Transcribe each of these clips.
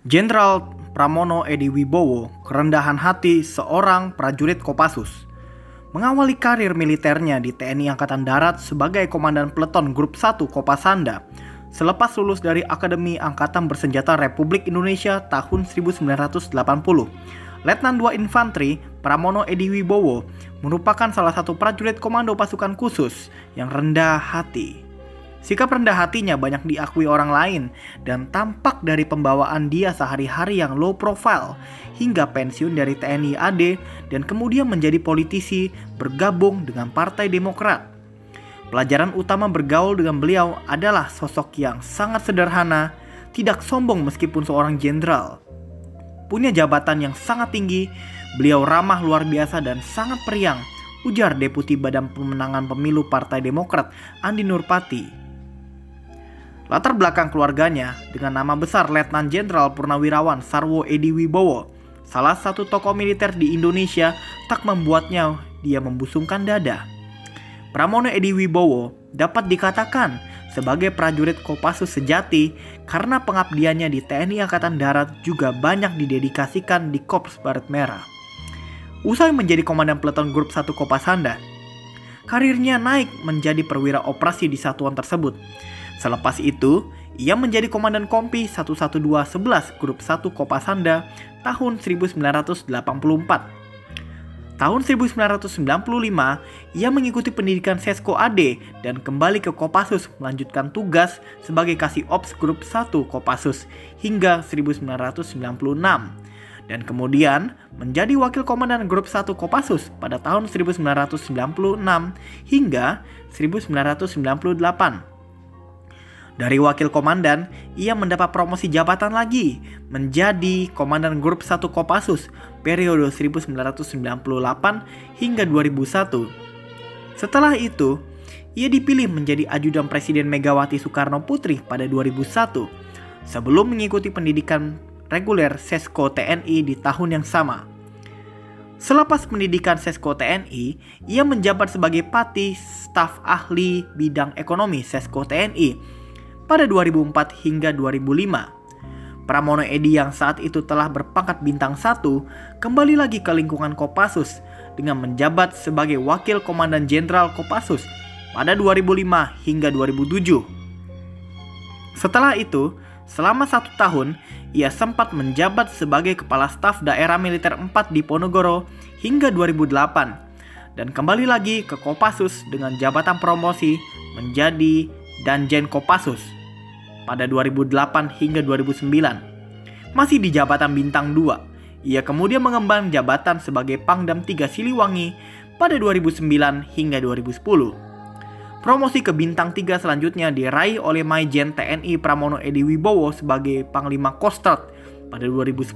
Jenderal Pramono Edi Wibowo, kerendahan hati seorang prajurit Kopassus. Mengawali karir militernya di TNI Angkatan Darat sebagai Komandan Peleton Grup 1 Kopasanda, selepas lulus dari Akademi Angkatan Bersenjata Republik Indonesia tahun 1980. Letnan 2 Infanteri Pramono Edi Wibowo merupakan salah satu prajurit komando pasukan khusus yang rendah hati. Sikap rendah hatinya banyak diakui orang lain dan tampak dari pembawaan dia sehari-hari yang low profile hingga pensiun dari TNI AD dan kemudian menjadi politisi bergabung dengan Partai Demokrat. Pelajaran utama bergaul dengan beliau adalah sosok yang sangat sederhana, tidak sombong meskipun seorang jenderal. Punya jabatan yang sangat tinggi, beliau ramah luar biasa dan sangat periang, ujar Deputi Badan Pemenangan Pemilu Partai Demokrat Andi Nurpati. Latar belakang keluarganya dengan nama besar Letnan Jenderal Purnawirawan Sarwo Edi Wibowo, salah satu tokoh militer di Indonesia, tak membuatnya dia membusungkan dada. Pramono Edi Wibowo dapat dikatakan sebagai prajurit Kopassus sejati karena pengabdiannya di TNI Angkatan Darat juga banyak didedikasikan di Korps Baret Merah. Usai menjadi Komandan Peleton Grup 1 Kopasanda, karirnya naik menjadi perwira operasi di satuan tersebut. Selepas itu, ia menjadi Komandan Kompi 11211 Grup 1 Kopasanda tahun 1984. Tahun 1995, ia mengikuti pendidikan Sesko AD dan kembali ke Kopassus melanjutkan tugas sebagai Kasih Ops Grup 1 Kopassus hingga 1996. Dan kemudian menjadi Wakil Komandan Grup 1 Kopassus pada tahun 1996 hingga 1998. Dari Wakil Komandan, ia mendapat promosi jabatan lagi menjadi Komandan Grup 1 Kopassus periode 1998 hingga 2001. Setelah itu, ia dipilih menjadi Ajudan Presiden Megawati Soekarno Putri pada 2001 sebelum mengikuti pendidikan reguler Sesko TNI di tahun yang sama. Selepas pendidikan Sesko TNI, ia menjabat sebagai Pati Staf Ahli Bidang Ekonomi Sesko TNI pada 2004 hingga 2005. Pramono Edi yang saat itu telah berpangkat bintang 1 kembali lagi ke lingkungan Kopassus dengan menjabat sebagai Wakil Komandan Jenderal Kopassus pada 2005 hingga 2007. Setelah itu, selama 1 tahun, ia sempat menjabat sebagai Kepala Staf Daerah Militer 4 di Ponorogo hingga 2008 dan kembali lagi ke Kopassus dengan jabatan promosi menjadi Danjen Kopassus pada 2008 hingga 2009. Masih di jabatan bintang 2, ia kemudian mengemban jabatan sebagai Pangdam 3 Siliwangi pada 2009 hingga 2010. Promosi ke bintang 3 selanjutnya diraih oleh Maijen TNI Pramono Edi Wibowo sebagai Panglima Kostrad pada 2010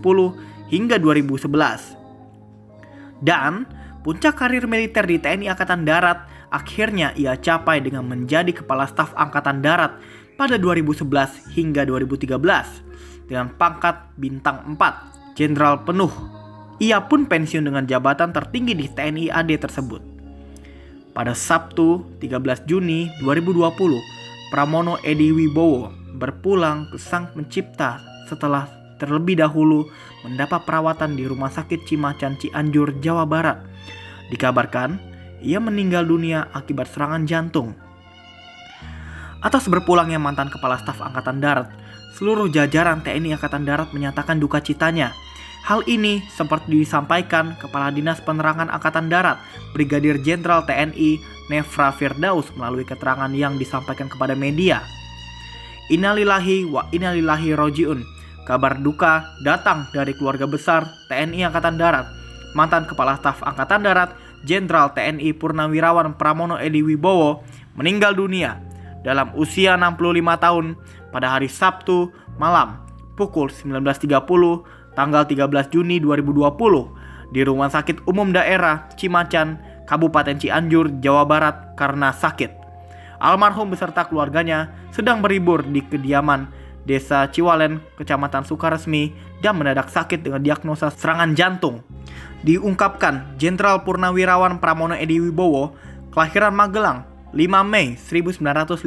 hingga 2011. Dan puncak karir militer di TNI Angkatan Darat akhirnya ia capai dengan menjadi Kepala Staf Angkatan Darat pada 2011 hingga 2013 dengan pangkat bintang 4, Jenderal Penuh. Ia pun pensiun dengan jabatan tertinggi di TNI AD tersebut. Pada Sabtu 13 Juni 2020, Pramono Edi Wibowo berpulang ke Sang Pencipta setelah terlebih dahulu mendapat perawatan di Rumah Sakit Cimacan Cianjur, Jawa Barat. Dikabarkan, ia meninggal dunia akibat serangan jantung. Atas berpulangnya mantan Kepala Staf Angkatan Darat, seluruh jajaran TNI Angkatan Darat menyatakan duka citanya. Hal ini seperti disampaikan Kepala Dinas Penerangan Angkatan Darat, Brigadir Jenderal TNI Nefra Firdaus melalui keterangan yang disampaikan kepada media. Innalillahi wa innalillahi rojiun. Kabar duka datang dari keluarga besar TNI Angkatan Darat. Mantan Kepala Staf Angkatan Darat, Jenderal TNI Purnawirawan Pramono Edi Wibowo meninggal dunia dalam usia 65 tahun pada hari Sabtu malam pukul 19.30 tanggal 13 Juni 2020 di Rumah Sakit Umum Daerah Cimacan, Kabupaten Cianjur, Jawa Barat karena sakit. Almarhum beserta keluarganya sedang berlibur di kediaman Desa Ciwalen, Kecamatan Sukaresmi dan mendadak sakit dengan diagnosa serangan jantung. Diungkapkan Jenderal Purnawirawan Pramono Edi Wibowo, kelahiran Magelang 5 Mei 1955,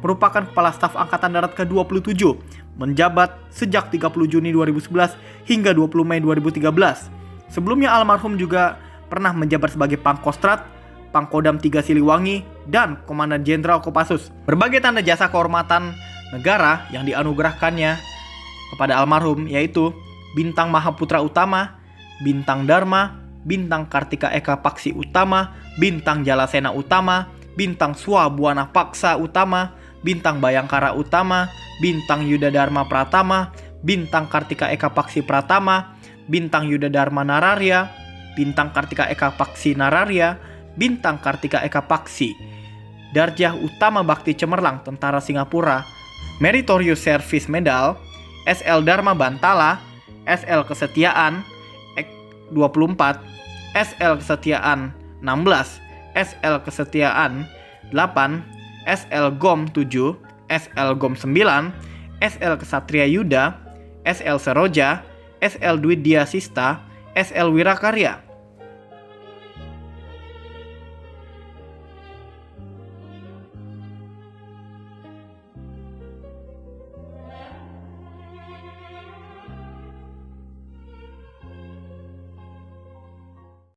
merupakan Kepala Staf Angkatan Darat ke-27, menjabat sejak 30 Juni 2011 hingga 20 Mei 2013. Sebelumnya almarhum juga pernah menjabat sebagai Pangkostrat, Pangkodam 3 Siliwangi, dan Komandan Jenderal Kopassus. Berbagai tanda jasa kehormatan negara yang dianugerahkannya kepada almarhum yaitu Bintang Mahaputra Utama, Bintang Dharma, Bintang Kartika Eka Paksi Utama, Bintang Jalasena Utama, Bintang Swabuana Paksa Utama, Bintang Bayangkara Utama, Bintang Yuda Dharma Pratama, Bintang Kartika Eka Paksi Pratama, Bintang Yuda Dharma Nararya, Bintang Kartika Eka Paksi Nararya, Bintang Kartika Eka Paksi, Darjah Utama Bakti Cemerlang Tentara Singapura, Meritorious Service Medal, SL Dharma Bantala, SL Kesetiaan 24, SL Kesetiaan 16, SL Kesetiaan 8, SL GOM 7, SL GOM 9, SL Kesatria Yuda, SL Seroja, SL Dwi Sista, SL Wirakarya.